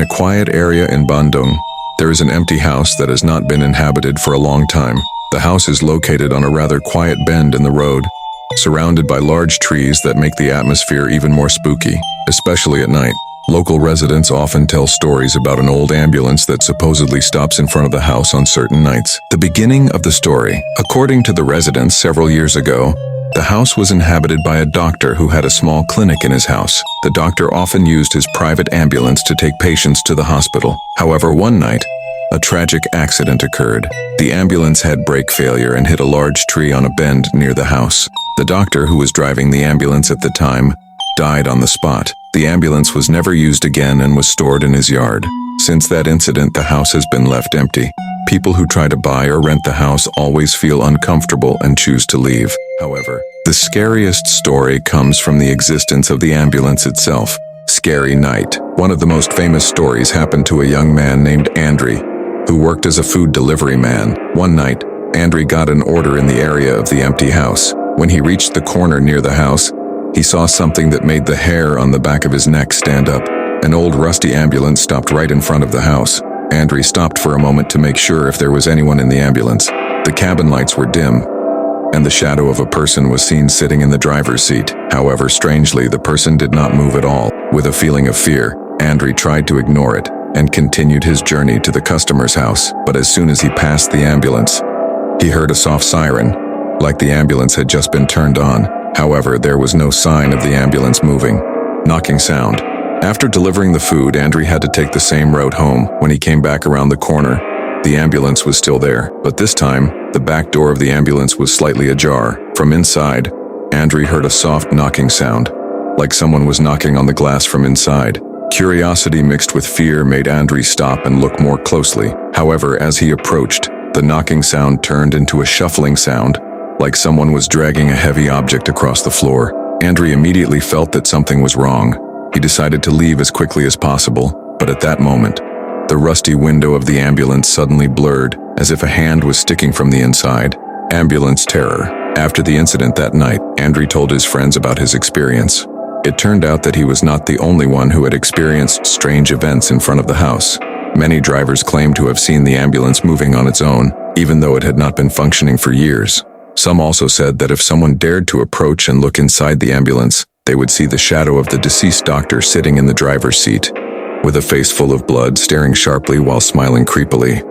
a quiet area in Bandung, there is an empty house that has not been inhabited for a long time. The house is located on a rather quiet bend in the road, surrounded by large trees that make the atmosphere even more spooky, especially at night. Local residents often tell stories about an old ambulance that supposedly stops in front of the house on certain nights. The beginning of the story. According to the residents, several years ago, the house was inhabited by a doctor who had a small clinic in his house. The doctor often used his private ambulance to take patients to the hospital. However, one night, a tragic accident occurred. The ambulance had brake failure and hit a large tree on a bend near the house. The doctor, who was driving the ambulance at the time, died on the spot. The ambulance was never used again and was stored in his yard. Since that incident, the house has been left empty. People who try to buy or rent the house always feel uncomfortable and choose to leave. However, the scariest story comes from the existence of the ambulance itself. Scary night. One of the most famous stories happened to a young man named Andri, who worked as a food delivery man. One night, Andri got an order in the area of the empty house. When he reached the corner near the house, he saw something that made the hair on the back of his neck stand up. An old rusty ambulance stopped right in front of the house. Andri stopped for a moment to make sure if there was anyone in the ambulance. The cabin lights were dim, and the shadow of a person was seen sitting in the driver's seat. However, strangely, the person did not move at all. With a feeling of fear, Andri tried to ignore it and continued his journey to the customer's house. But as soon as he passed the ambulance, he heard a soft siren, like the ambulance had just been turned on. However, there was no sign of the ambulance moving. Knocking sound. After delivering the food, Andri had to take the same road home. When he came back around the corner, the ambulance was still there, but this time, the back door of the ambulance was slightly ajar. From inside, Andri heard a soft knocking sound, like someone was knocking on the glass from inside. Curiosity mixed with fear made Andri stop and look more closely. However, as he approached, the knocking sound turned into a shuffling sound, like someone was dragging a heavy object across the floor. Andri immediately felt that something was wrong. He decided to leave as quickly as possible, but at that moment, the rusty window of the ambulance suddenly blurred, as if a hand was sticking from the inside. Ambulance terror. After the incident that night, Andri told his friends about his experience. It turned out that he was not the only one who had experienced strange events in front of the house. Many drivers claimed to have seen the ambulance moving on its own, even though it had not been functioning for years. Some also said that if someone dared to approach and look inside the ambulance, they would see the shadow of the deceased doctor sitting in the driver's seat, with a face full of blood, staring sharply while smiling creepily.